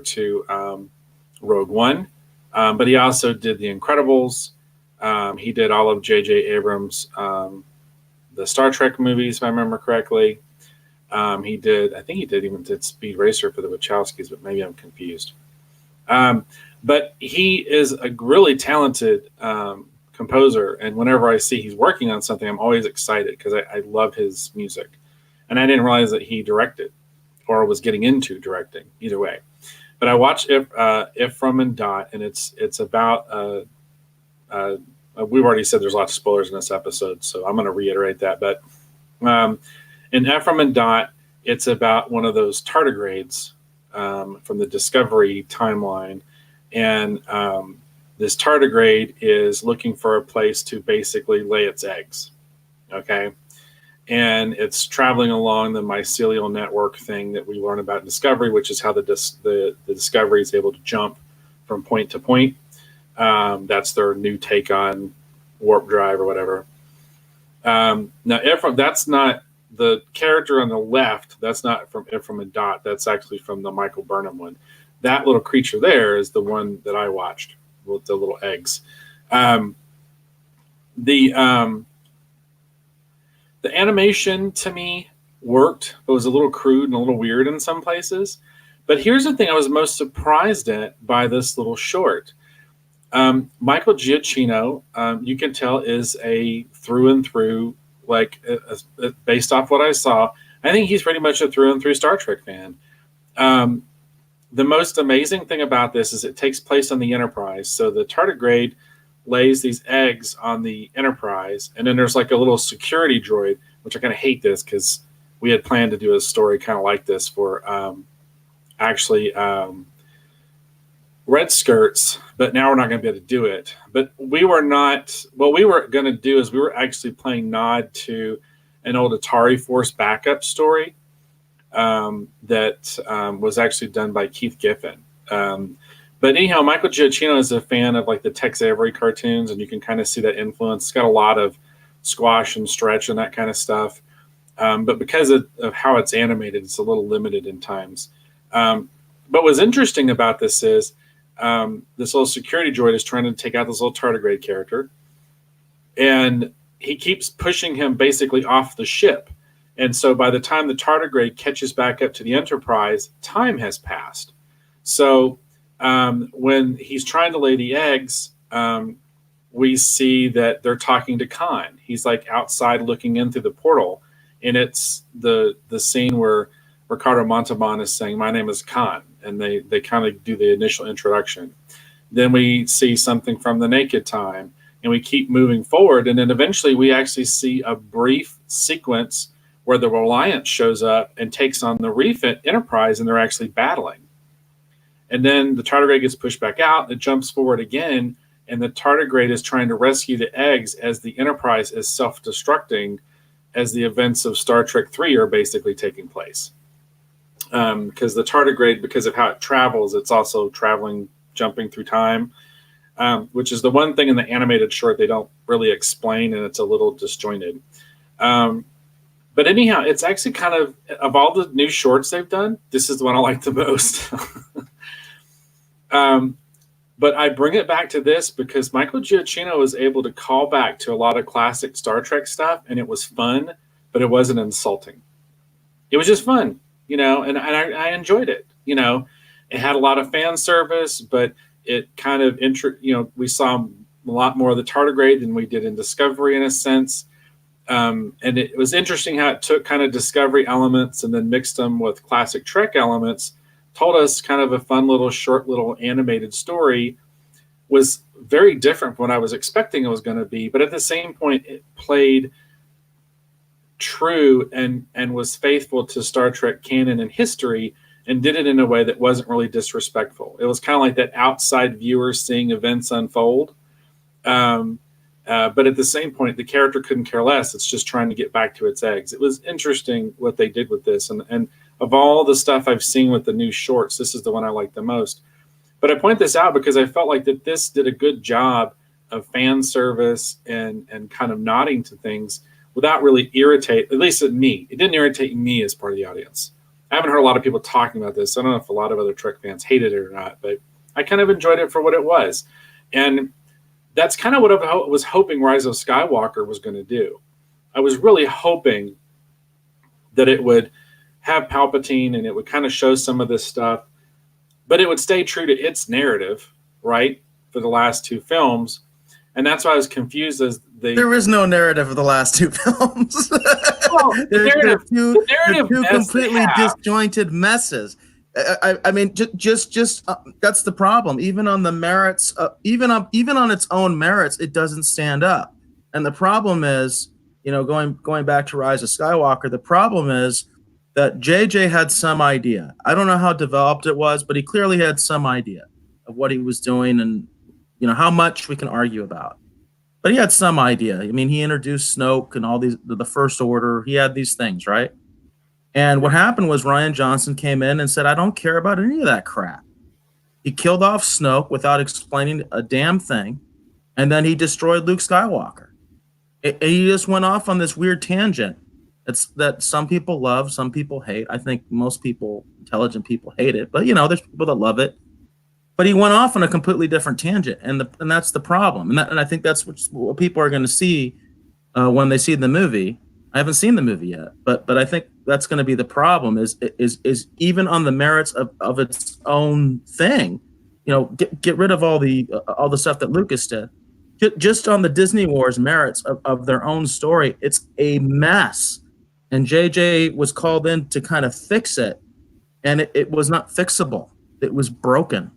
to Rogue One, but he also did The Incredibles. He did all of J.J. Abrams' the Star Trek movies, if I remember correctly. I think he even did Speed Racer for the Wachowskis, but maybe I'm confused. But he is a really talented composer, and whenever I see he's working on something, I'm always excited because I love his music. And I didn't realize that he directed or was getting into directing, either way. But I watched Ephraim and Dot, and it's about we've already said there's lots of spoilers in this episode, so I'm going to reiterate that. But in Ephraim and Dot, it's about one of those tardigrades from the Discovery timeline, and this tardigrade is looking for a place to basically lay its eggs. Okay, and it's traveling along the mycelial network thing that we learn about in Discovery, which is how the Discovery is able to jump from point to point. That's their new take on warp drive or whatever. Now, Ephraim, that's not the character on the left. That's not from Ephraim and Dot. That's actually from the Michael Burnham one. That little creature there is the one that I watched with the little eggs. The animation to me worked. It was a little crude and a little weird in some places. But here's the thing I was most surprised at by this little short. Michael Giacchino, you can tell, is a through and through, like based off what I saw, I think he's pretty much a through and through Star Trek fan. The most amazing thing about this is it takes place on the Enterprise. So the tardigrade lays these eggs on the Enterprise, and then there's like a little security droid, which I kind of hate this because we had planned to do a story kind of like this for Red Skirts, but now we're not going to be able to do it. But we were not, what we were going to do is we were actually playing nod to an old Atari Force backup story that was actually done by Keith Giffen. But anyhow, Michael Giacchino is a fan of like the Tex Avery cartoons, and you can kind of see that influence. It's got a lot of squash and stretch and that kind of stuff. But because of how it's animated, it's a little limited in times. But what's interesting about this is this little security droid is trying to take out this little tardigrade character, and he keeps pushing him basically off the ship. And so by the time the tardigrade catches back up to the Enterprise, time has passed. So when he's trying to lay the eggs, we see that they're talking to Khan. He's like outside looking in through the portal, and it's the scene where Ricardo Montalban is saying, "My name is Khan," and they kind of do the initial introduction. Then we see something from the Naked Time, and we keep moving forward, and then eventually we actually see a brief sequence where the Reliant shows up and takes on the Reef Enterprise, and they're actually battling. And then the tardigrade gets pushed back out, it jumps forward again, and the tardigrade is trying to rescue the eggs as the Enterprise is self-destructing as the events of Star Trek 3 are basically taking place. Because the tardigrade, because of how it travels, it's also traveling, jumping through time, which is the one thing in the animated short they don't really explain, and it's a little disjointed. But anyhow, it's actually kind of all the new shorts they've done, this is the one I like the most. But I bring it back to this because Michael Giacchino was able to call back to a lot of classic Star Trek stuff, and it was fun, but it wasn't insulting. It was just fun, and I enjoyed it. It had a lot of fan service, but it kind of, we saw a lot more of the tardigrade than we did in Discovery in a sense. And it was interesting how it took kind of Discovery elements and then mixed them with classic Trek elements, told us kind of a fun little short little animated story. Was very different from what I was expecting it was going to be, but at the same point it played true and was faithful to Star Trek canon and history, and did it in a way that wasn't really disrespectful. It was kind of like that outside viewer seeing events unfold. But at the same point, the character couldn't care less. It's just trying to get back to its eggs. It was interesting what they did with this. And of all the stuff I've seen with the new shorts, this is the one I like the most. But I point this out because I felt like that this did a good job of fan service and kind of nodding to things without really irritate, at least at me. It didn't irritate me as part of the audience. I haven't heard a lot of people talking about this. I don't know if a lot of other Trek fans hated it or not, but I kind of enjoyed it for what it was. And that's kind of what I was hoping Rise of Skywalker was going to do. I was really hoping that it would have Palpatine and it would kind of show some of this stuff, but it would stay true to its narrative, right, for the last two films. And that's why I was confused as there is no narrative of the last two films. Well, they're two completely disjointed messes. I mean, just that's the problem. Even on the merits, even on its own merits, it doesn't stand up. And the problem is, going back to Rise of Skywalker, the problem is that JJ had some idea. I don't know how developed it was, but he clearly had some idea of what he was doing, and how much we can argue about. But he had some idea. I mean, he introduced Snoke and all these, the First Order. He had these things, right? And what happened was Rian Johnson came in and said, I don't care about any of that crap. He killed off Snoke without explaining a damn thing. And then he destroyed Luke Skywalker. He just went off on this weird tangent. It's that some people love, some people hate. I think most people, intelligent people, hate it. But, there's people that love it. But he went off on a completely different tangent. And that's the problem. And I think that's what people are going to see when they see the movie. I haven't seen the movie yet, but I think that's going to be the problem. Is even on the merits of its own thing, get rid of all the stuff that Lucas did. Just on the Disney Wars merits of their own story, it's a mess. And JJ was called in to kind of fix it, and it was not fixable. It was broken.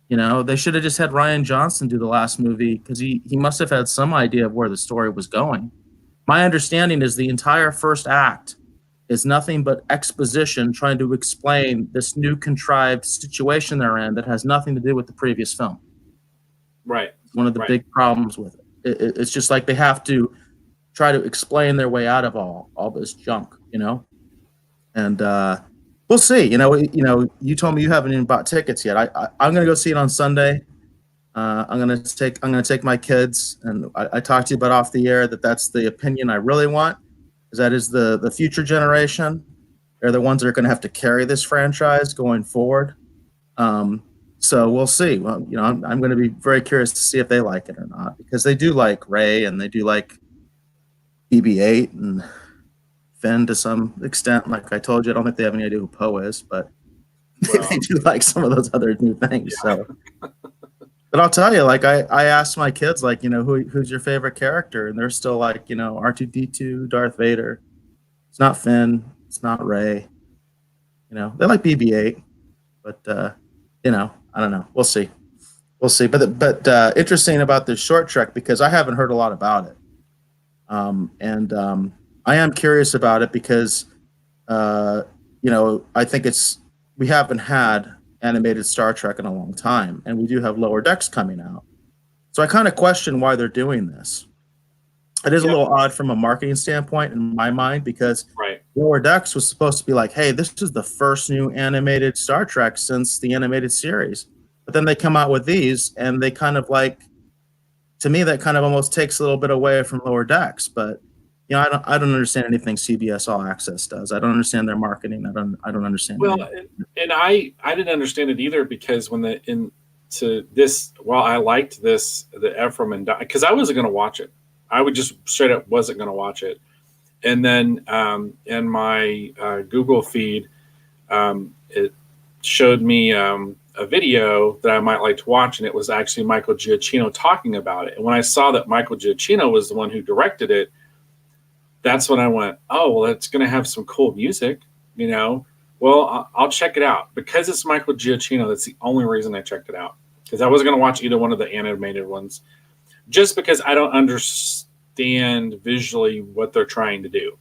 They should have just had Rian Johnson do the last movie, because he must have had some idea of where the story was going. My understanding is the entire first act is nothing but exposition trying to explain this new contrived situation they're in that has nothing to do with the previous film. Right. One of the big problems with it. It's just like they have to try to explain their way out of all this junk, And we'll see. You told me you haven't even bought tickets yet. I'm going to go see it on Sunday. I'm going to take my kids, and I talked to you about off the air that's the opinion I really want, because that is the future generation. They're the ones that are going to have to carry this franchise going forward. So we'll see. Well, I'm going to be very curious to see if they like it or not, because they do like Rey and they do like BB-8 and Finn to some extent. Like I told you, I don't think they have any idea who Poe is, but they do like some of those other new things. Yeah. So. But I'll tell you, like I asked my kids, like, who's your favorite character? And they're still like, R2-D2, Darth Vader. It's not Finn. It's not Rey. They like BB-8. But, I don't know. We'll see. But interesting about this short trek, because I haven't heard a lot about it. I am curious about it because, I think we haven't had animated Star Trek in a long time, and we do have Lower Decks coming out. So I kind of question why they're doing this. It is a little odd from a marketing standpoint in my mind, because Lower Decks was supposed to be like, hey, this is the first new animated Star Trek since the animated series. But then they come out with these, and they kind of to me, that kind of almost takes a little bit away from Lower Decks. But I don't understand anything CBS All Access does. I don't understand their marketing. I don't understand. Well, and I didn't understand it either, because while I liked this, the Ephraim and because I wasn't going to watch it. I would just straight up wasn't going to watch it. And then in my Google feed, it showed me a video that I might like to watch, and it was actually Michael Giacchino talking about it. And when I saw that Michael Giacchino was the one who directed it, that's when I went, oh, well, it's going to have some cool music, Well, I'll check it out. Because it's Michael Giacchino, that's the only reason I checked it out. Because I wasn't going to watch either one of the animated ones, just because I don't understand visually what they're trying to do.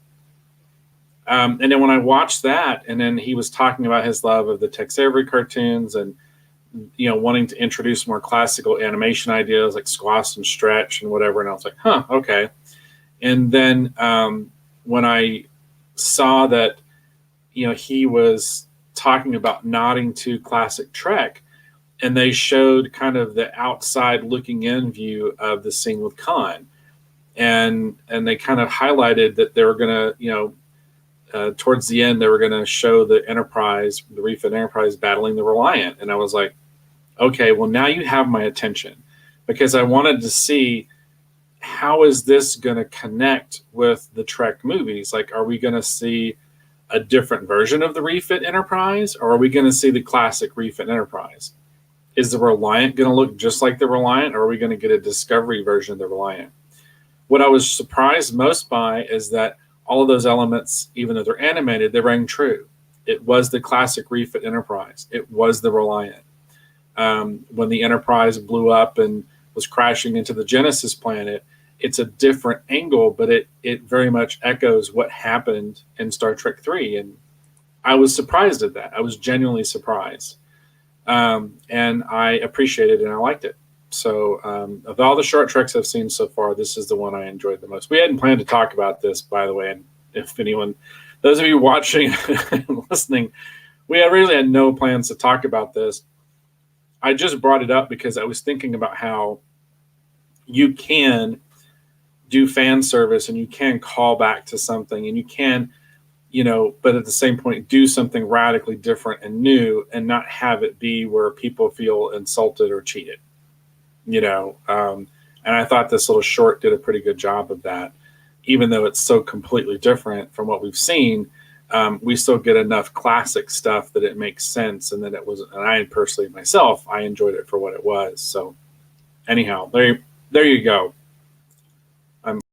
And then when I watched that, and then he was talking about his love of the Tex Avery cartoons and, wanting to introduce more classical animation ideas like squash and stretch and whatever. And I was like, huh, okay. And then when I saw that, he was talking about nodding to classic Trek, and they showed kind of the outside looking in view of the scene with Khan. And they kind of highlighted that they were going to, towards the end, they were going to show the Enterprise, the refit Enterprise battling the Reliant. And I was like, okay, well, now you have my attention, because I wanted to see how is this going to connect with the Trek movies? Like, are we going to see a different version of the refit Enterprise, or are we going to see the classic refit Enterprise? Is the Reliant going to look just like the Reliant, or are we going to get a Discovery version of the Reliant? What I was surprised most by is that all of those elements, even though they're animated, they rang true. It was the classic refit Enterprise. It was the Reliant. When the Enterprise blew up and was crashing into the Genesis planet, it's a different angle, but it very much echoes what happened in Star Trek 3. And I was surprised at that. I was genuinely surprised. And I appreciated it and I liked it. So of all the short treks I've seen so far, this is the one I enjoyed the most. We hadn't planned to talk about this, by the way. And if anyone, those of you watching and listening, we really had no plans to talk about this. I just brought it up because I was thinking about how you can do fan service and you can call back to something and you can, but at the same point, do something radically different and new and not have it be where people feel insulted or cheated. And I thought this little short did a pretty good job of that. Even though it's so completely different from what we've seen, we still get enough classic stuff that it makes sense, and that it was. And I personally, myself, I enjoyed it for what it was. So, anyhow, there you go.